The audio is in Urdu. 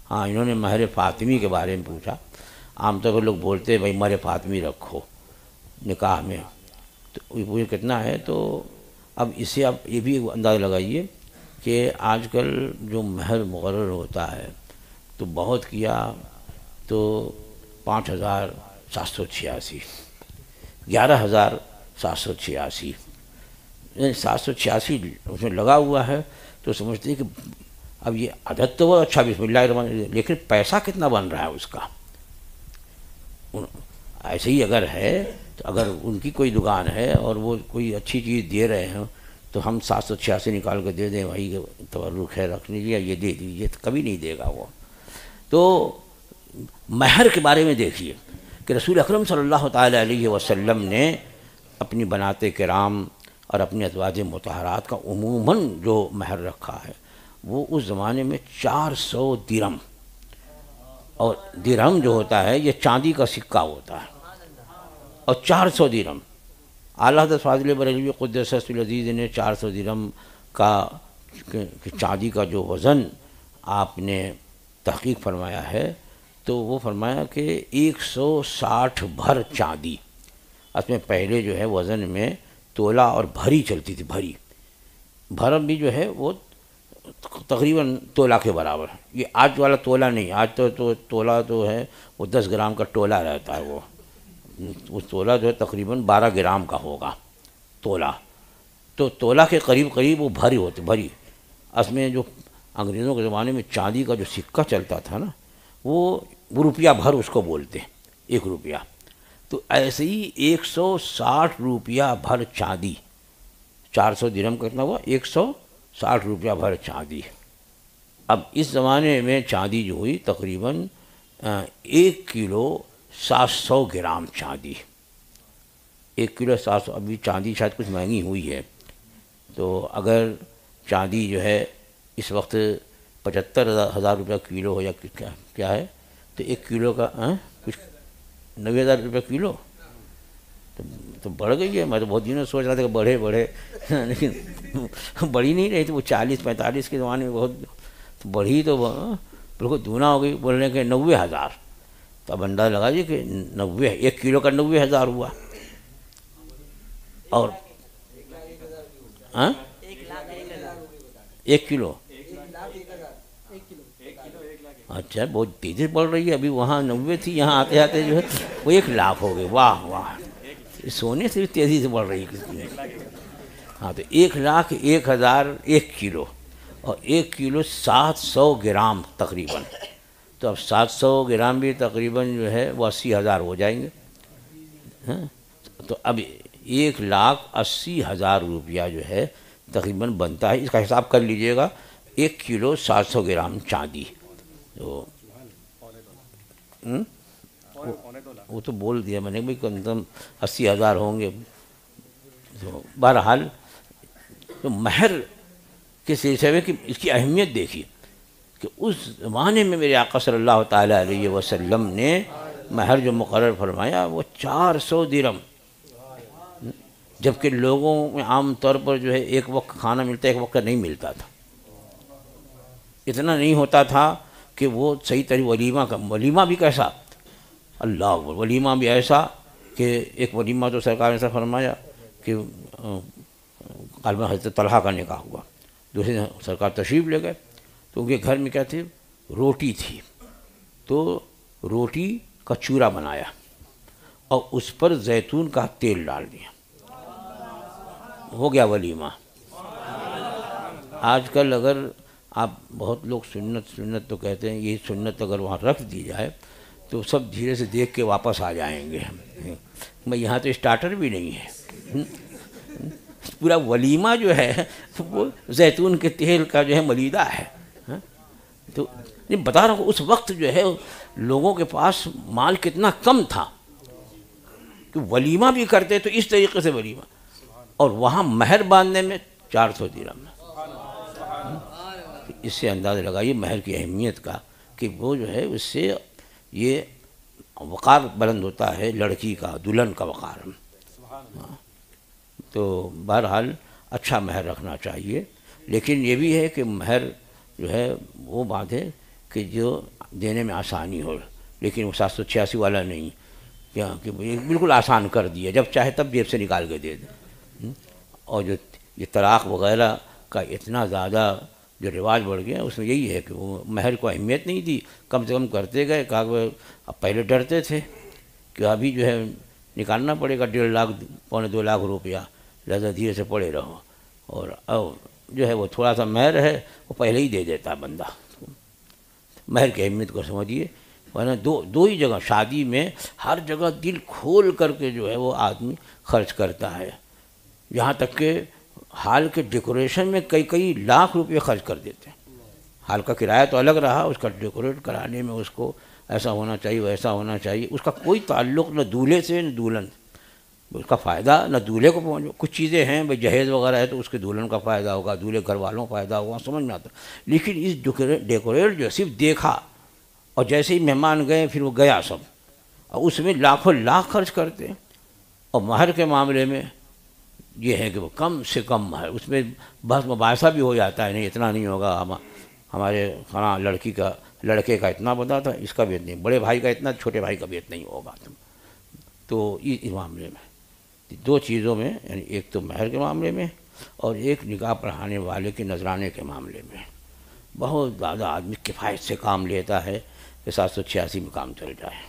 ہاں، انہوں نے مہر فاطمی کے بارے میں پوچھا۔ عام طور پر لوگ بولتے ہیں بھائی مہر فاطمی رکھو نکاح میں، تو یہ کتنا ہے؟ تو اب اس سے آپ یہ بھی اندازہ لگائیے کہ آج کل جو مہر مقرر ہوتا ہے تو بہت کیا تو 5,786، 11,786، یعنی 786 اس میں لگا ہوا ہے۔ تو سمجھتے ہیں کہ اب یہ عدد تو وہ اچھا بسم اللہ الرحمن الرحیم، لیکن پیسہ کتنا بن رہا ہے اس کا؟ ایسے ہی اگر ہے تو اگر ان کی کوئی دکان ہے اور وہ کوئی اچھی چیز دے رہے ہیں تو ہم 786 نکال کے دے دیں بھائی تبرک ہے رکھ لیجیے یہ دے دیجیے، تو کبھی نہیں دے گا وہ۔ تو مہر کے بارے میں دیکھیے کہ رسول اکرم صلی اللہ تعالیٰ علیہ وسلم نے اپنی بنات کرام اور اپنی ازواج مطہرات کا عموماً جو مہر رکھا ہے وہ اس زمانے میں 400 درہم، اور درہم جو ہوتا ہے یہ چاندی کا سکہ ہوتا ہے، اور 400 درہم اعلیٰ حضرت فاضل بریلوی قدس سرہ العزیز نے 400 درہم کا چاندی کا جو وزن آپ نے تحقیق فرمایا ہے تو وہ فرمایا کہ 160 بھر چاندی۔ اس میں پہلے جو ہے وزن میں تولہ اور بھری چلتی تھی، بھر بھی جو ہے وہ تقریباً تولہ کے برابر ہے۔ یہ آج والا تولہ نہیں، آج تو تولہ تو ہے وہ 10 گرام کا تولہ رہتا ہے، وہ تولہ جو ہے تقریباً 12 گرام کا ہوگا تولہ۔ تو تولہ کے قریب وہ بھری ہوتی، بھری۔ اس میں جو انگریزوں کے زمانے میں چاندی کا جو سکہ چلتا تھا نا وہ روپیہ بھر اس کو بولتے ہیں، 1 روپیہ۔ تو ایسے ہی 160 روپیہ بھر چاندی، 400 درہم کا کتنا ہوا؟ 160 روپیہ بھر چاندی۔ اب اس زمانے میں چاندی جو ہوئی تقریباً 1 کلو 700 گرام چاندی، 1 کلو 700۔ ابھی چاندی شاید کچھ مہنگی ہوئی ہے، تو اگر چاندی جو ہے اس وقت 75,000 روپیہ کلو ہو یا کیا ہے تو 1 کلو کا کچھ 90,000 روپیہ کلو تو بڑھ گئی ہے۔ میں تو بہت دنوں سوچ رہا تھا کہ بڑھے لیکن بڑھی نہیں رہی تھی، وہ 40-45 کے زمانے میں بہت بڑھی، تو بالکل دونا ہو گئی، بولنے کے 90,000۔ تو اب اندازہ لگا جی کہ 1 کلو کا 90,000 ہوا، اور 1 کلو، اچھا بہت تیزی بڑھ رہی ہے۔ ابھی وہاں 90 تھی، یہاں آتے آتے جو ہے وہ 1 لاکھ ہو گئے۔ واہ واہ، سونے سے بھی تیزی سے بڑھ رہی ہے۔ ہاں، تو 1,01,000 1 کلو، اور 1 کلو 700 گرام تقریباً۔ تو اب 700 گرام بھی تقریباً جو ہے وہ 80,000 ہو جائیں گے۔ تو اب 1,80,000 روپیہ جو ہے تقریباً بنتا ہے۔ اس کا حساب کر لیجئے گا، 1 کلو 700 گرام چاندی، تو وہ تو بول دیا میں نے بھائی کم سے کم 80,000 ہوں گے۔ تو بہرحال تو مہر کے سلسلے میں کہ اس کی اہمیت دیکھیے کہ اس زمانے میں میرے آقا صلی اللہ تعالیٰ علیہ وسلم نے مہر جو مقرر فرمایا وہ 400 درہم، جبکہ لوگوں میں عام طور پر جو ہے ایک وقت کھانا ملتا ہے، ایک وقت نہیں ملتا تھا، اتنا نہیں ہوتا تھا کہ وہ صحیح طرح ولیمہ بھی کیسا، اللہ اکبر، ولیمہ بھی ایسا کہ ایک ولیمہ تو سرکار نے ایسا فرمایا کہ غالباً حضرت طلحہ کا نکاح ہوا، دوسرے دن سرکار تشریف لے گئے تو ان کے گھر میں کیا تھی، روٹی تھی، تو روٹی کا چورا بنایا اور اس پر زیتون کا تیل ڈال دیا، ہو گیا ولیمہ۔ آج کل اگر آپ بہت لوگ سنت تو کہتے ہیں، یہ سنت اگر وہاں رکھ دی جائے تو سب دھیرے سے دیکھ کے واپس آ جائیں گے۔ میں یہاں تو اسٹارٹر بھی نہیں ہے، پورا ولیمہ جو ہے وہ زیتون کے تیل کا جو ہے ملیدہ ہے۔ تو بتا رہا ہوں اس وقت جو ہے لوگوں کے پاس مال کتنا کم تھا کہ ولیمہ بھی کرتے تو اس طریقے سے ولیمہ، اور وہاں مہر باندھنے میں 400 درہم۔ اس سے اندازہ لگائیے مہر کی اہمیت کا کہ وہ جو ہے اس سے یہ وقار بلند ہوتا ہے لڑکی کا، دلہن کا وقار۔ تو بہرحال اچھا مہر رکھنا چاہیے، لیکن یہ بھی ہے کہ مہر جو ہے وہ بات ہے کہ جو دینے میں آسانی ہو، لیکن وہ 786 والا نہیں کیا کہ بالکل آسان کر دیا، جب چاہے تب جیب سے نکال کے دے دیں۔ اور جو یہ طلاق وغیرہ کا اتنا زیادہ جو رواج بڑھ گیا، اس میں یہی ہے کہ وہ مہر کو اہمیت نہیں دی، کم سے کم کرتے گئے۔ کہا کہ اب پہلے ڈرتے تھے کہ ابھی جو ہے نکالنا پڑے گا 1.5 لاکھ پونے 2 لاکھ روپیہ، لہذا دھیرے سے پڑے رہو، اور اب جو ہے وہ تھوڑا سا مہر ہے وہ پہلے ہی دے دیتا بندہ۔ مہر کی اہمیت کو سمجھیے، ورنہ دو ہی جگہ شادی میں ہر جگہ دل کھول کر کے جو ہے وہ آدمی خرچ کرتا ہے، یہاں تک کہ ہال کے ڈیکوریشن میں کئی لاکھ روپے خرچ کر دیتے ہیں۔ ہال کا کرایہ تو الگ رہا، اس کا ڈیکوریٹ کرانے میں اس کو ایسا ہونا چاہیے ویسا ہونا چاہیے، اس کا کوئی تعلق نہ دولہے سے نہ دلہن، اس کا فائدہ نہ دولہے کو پہنچو۔ کچھ چیزیں ہیں بھائی جہیز وغیرہ ہے تو اس کے دلہن کا فائدہ ہوگا، دولہے گھر والوں کا فائدہ ہوگا، سمجھ میں آتا، لیکن اس ڈیکوریٹ جو صرف دیکھا اور جیسے ہی مہمان گئے پھر وہ گیا سب، اور اس میں لاکھوں لاکھ خرچ کرتے ہیں۔ اور مہر کے معاملے میں یہ ہے کہ وہ کم سے کم مہر، اس میں بحث مباحثہ بھی ہو جاتا ہے، نہیں اتنا نہیں ہوگا، ہمارے ہاں لڑکے کا اتنا بتا تھا، اس کا بھی اتنا، بڑے بھائی کا اتنا، چھوٹے بھائی کا بھی اتنا ہی ہوگا۔ تو اس معاملے میں 2 چیزوں میں، یعنی ایک تو مہر کے معاملے میں اور ایک نکاح پڑھانے والے کے نذرانے کے معاملے میں بہت زیادہ آدمی کفایت سے کام لیتا ہے کہ 786 میں کام چل جائے۔